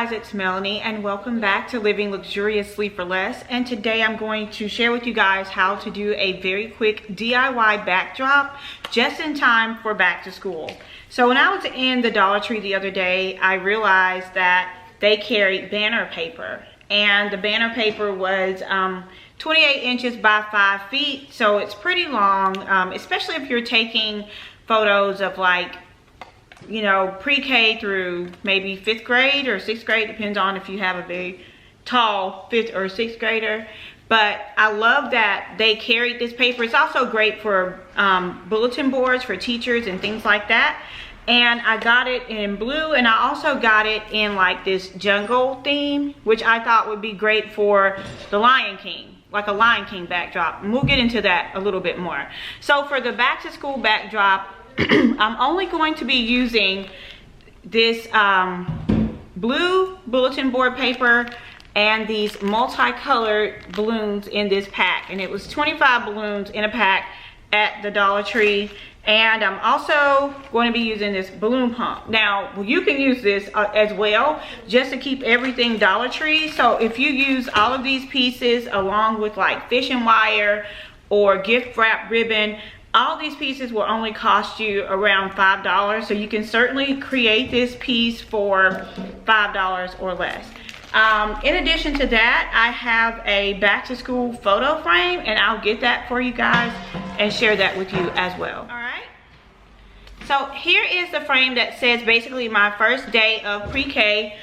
Guys, it's Melanie and welcome back to Living Luxuriously for Less. And today I'm going to share with you guys how to do a very quick DIY backdrop just in time for back to school. So when I was in the Dollar Tree the other day, I realized that they carried banner paper, and the banner paper was 28 inches by 5 feet. So it's pretty long, especially if you're taking photos of like, you know, pre-K through maybe 5th grade or 6th grade, depends on if you have a very tall 5th or 6th grader. But I love that they carried this paper. It's also great for bulletin boards for teachers and things like that. And I got it in blue, and I also got it in like this jungle theme, which I thought would be great for the Lion King, like a Lion King backdrop. And we'll get into that a little bit more. So for the back to school backdrop, I'm only going to be using this blue bulletin board paper and these multicolored balloons in this pack. And it was 25 balloons in a pack at the Dollar Tree. And I'm also going to be using this balloon pump. Now, you can use this as well, just to keep everything Dollar Tree. So if you use all of these pieces along with like fishing wire or gift wrap ribbon, all these pieces will only cost you around $5. So you can certainly create this piece for $5 or less. In addition to that, I have a back to school photo frame, and I'll get that for you guys and share that with you as well. All right. So here is the frame that says basically my first day of pre-K.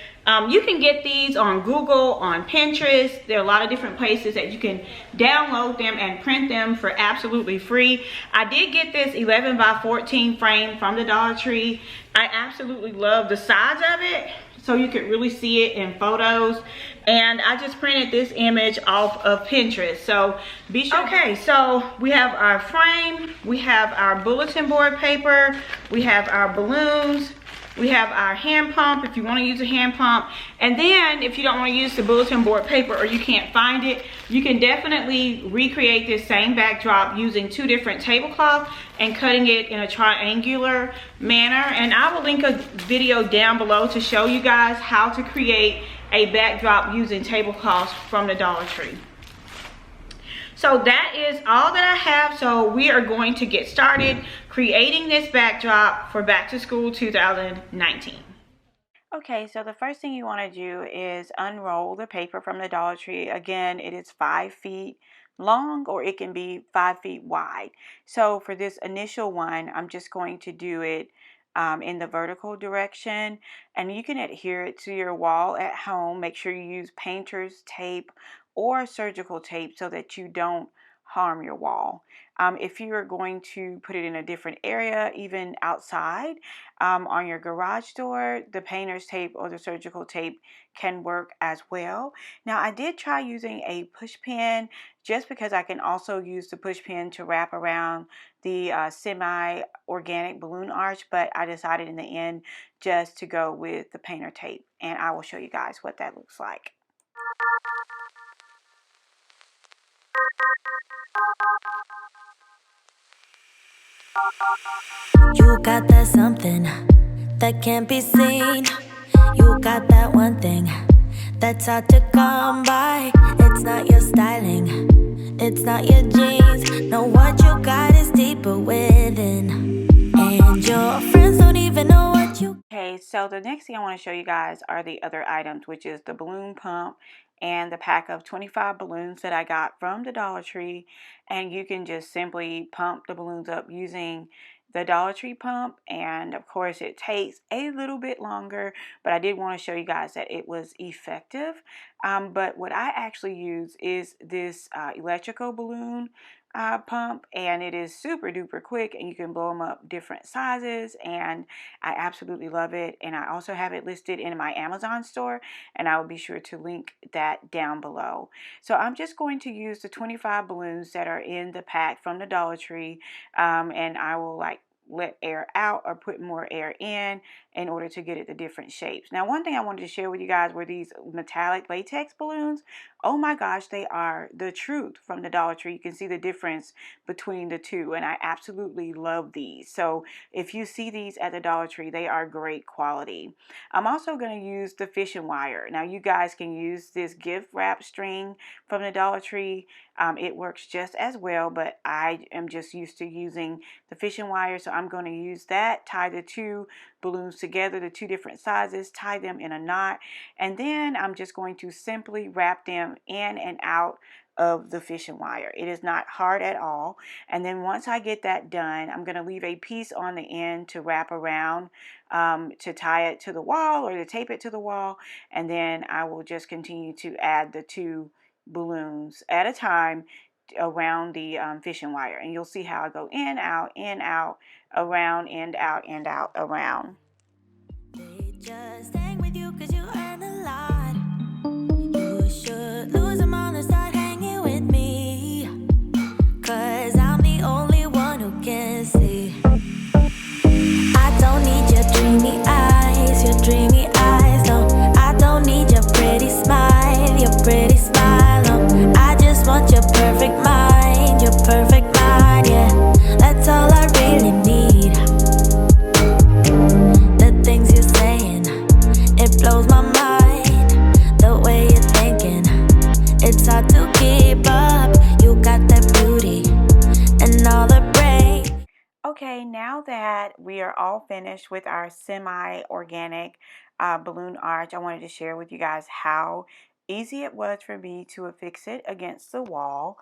You can get these on Google, on Pinterest. There are a lot of different places that you can download them and print them for absolutely free. I did get this 11 by 14 frame from the Dollar Tree. I absolutely love the size of it, so you could really see it in photos. And I just printed this image off of Pinterest, so be sure. Okay, so we have our frame, we have our bulletin board paper, we have our balloons, we have our hand pump if you want to use a hand pump. And then if you don't want to use the bulletin board paper or you can't find it, you can definitely recreate this same backdrop using 2 different tablecloths and cutting it in a triangular manner. And I will link a video down below to show you guys how to create a backdrop using tablecloths from the Dollar Tree. So that is all that I have. So we are going to get started creating this backdrop for back to school 2019. Okay, so the first thing you want to do is unroll the paper from the Dollar Tree. Again, it is 5 feet long, or it can be 5 feet wide. So for this initial one, I'm just going to do it in the vertical direction, and you can adhere it to your wall at home. Make sure you use painter's tape or surgical tape so that you don't harm your wall. If you are going to put it in a different area, even outside on your garage door, the painter's tape or the surgical tape can work as well. Now, I did try using a push pin just because I can also use the push pin to wrap around the semi-organic balloon arch, but I decided in the end just to go with the painter tape, and I will show you guys what that looks like. You got that something that can't be seen. You got that one thing that's hard to come by. It's not your styling, it's not your jeans. No, what you got is deeper within, and your friends don't even know what you. Okay, so the next thing I want to show you guys are the other items, which is the balloon pump and the pack of 25 balloons that I got from the Dollar Tree. And you can just simply pump the balloons up using the Dollar Tree pump, and of course it takes a little bit longer, but I did want to show you guys that it was effective. But what I actually use is this electrical balloon pump, and it is super duper quick, and you can blow them up different sizes, and I absolutely love it. And I also have it listed in my Amazon store, and I will be sure to link that down below. So I'm just going to use the 25 balloons that are in the pack from the Dollar Tree, and I will like let air out or put more air in order to get it the different shapes. Now, one thing I wanted to share with you guys were these metallic latex balloons. Oh my gosh, they are the truth from the Dollar Tree. You can see the difference between the two, and I absolutely love these. So if you see these at the Dollar Tree, they are great quality. I'm also going to use the fishing wire. Now, you guys can use this gift wrap string from the Dollar Tree. It works just as well, but I am just used to using the fishing wire, so I'm going to use that, tie the two balloons together, the two different sizes, tie them in a knot, and then I'm just going to simply wrap them in and out of the fishing wire. It is not hard at all. And then once I get that done, I'm going to leave a piece on the end to wrap around, to tie it to the wall or to tape it to the wall, and then I will just continue to add the two balloons at a time around the fishing wire, and you'll see how I go in, out, around, in, out, around. They just hang with you 'cause you earn a lot. You should lose them all and start hanging with me, 'cause I'm the only one who can see. I don't need your dreamy eyes, no. I don't need your pretty smile, no. I just want your perfect mind, yeah. That's all I really need. The things you're saying, it blows my mind. The way you're thinking, it's hard to keep up. You got that beauty and all the brain. Okay, now that we are all finished with our semi-organic balloon arch, I wanted to share with you guys how easy it was for me to affix it against the wall.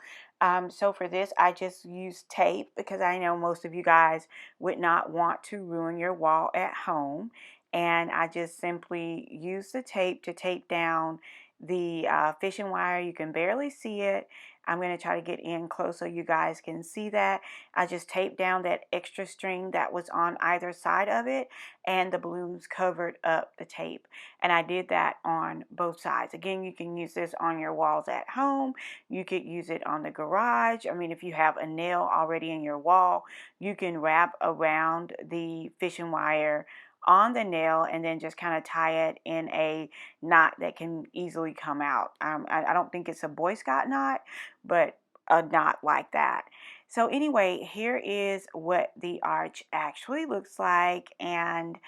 So for this, I just used tape because I know most of you guys would not want to ruin your wall at home. And I just simply used the tape to tape down the fishing wire. You can barely see it. I'm going to try to get in close so you guys can see that. I just taped down that extra string that was on either side of it, and the balloons covered up the tape. And I did that on both sides. Again, you can use this on your walls at home. You could use it on the garage. I mean, if you have a nail already in your wall, you can wrap around the fishing wire on the nail and then just kind of tie it in a knot that can easily come out. I don't think it's a Boy Scout knot, but a knot like that. So anyway, here is what the arch actually looks like, and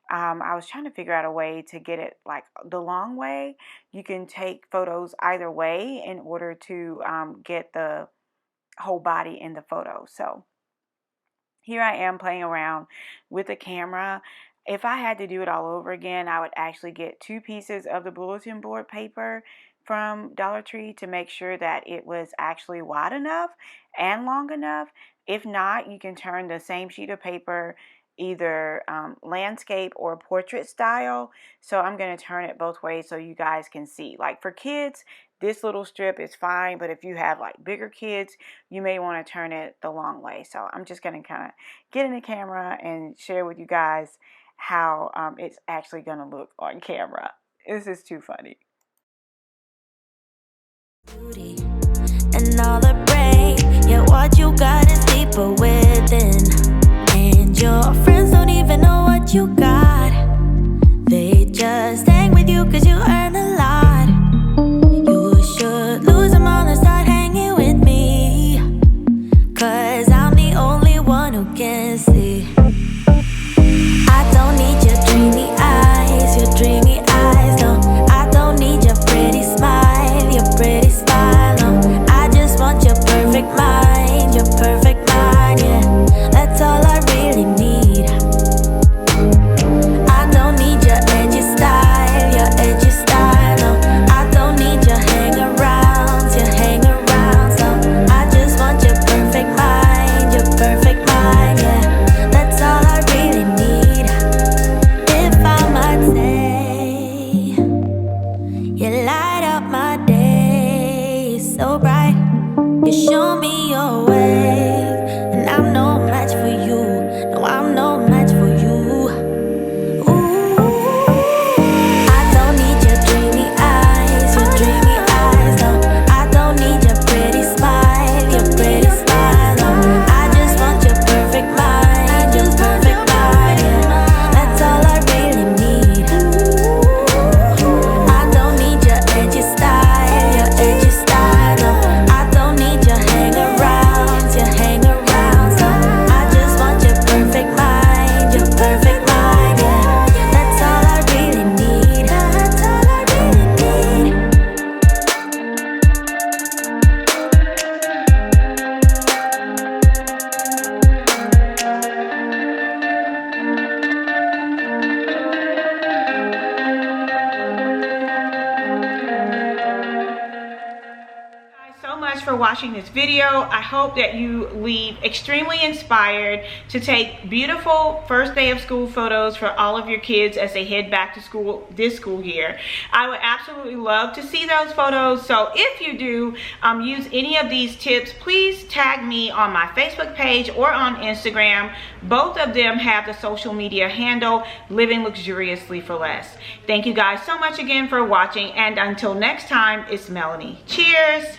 I was trying to figure out a way to get it like the long way. You can take photos either way in order to get the whole body in the photo. So here I am playing around with the camera. If I had to do it all over again, I would actually get 2 pieces of the bulletin board paper from Dollar Tree to make sure that it was actually wide enough and long enough. If not, you can turn the same sheet of paper either landscape or portrait style. So I'm going to turn it both ways so you guys can see. Like for kids, this little strip is fine, but if you have like bigger kids, you may want to turn it the long way. So I'm just going to kind of get in the camera and share with you guys how it's actually going to look on camera. This is too funny. And all the brain, yeah, what you got is deeper within. And your friends don't even know what you got. They just hang with you 'cause you earn a lot. You should lose them all and start hanging with me, 'cause I'm the only one who can see. I don't need your dreamy eyes, no. I don't need your pretty smile, no. I just want your perfect mind, yeah. That's all I really need. I don't need your edgy style, no. I don't need your hang-arounds, no. I just want your perfect mind, yeah. That's all I really need. If I might say, you light up my day so bright. You show me your way, and I'm no match for you. No, I'm no match for you. Ooh, I don't need your dreamy eyes, no. I don't need your pretty smile, no. I just want your perfect mind, watching this video. I hope that you leave extremely inspired to take beautiful first day of school photos for all of your kids as they head back to school this school year. I would absolutely love to see those photos. So if you do use any of these tips, please tag me on my Facebook page or on Instagram. Both of them have the social media handle Living Luxuriously for Less. Thank you guys so much again for watching, and until next time, it's Melanie. Cheers!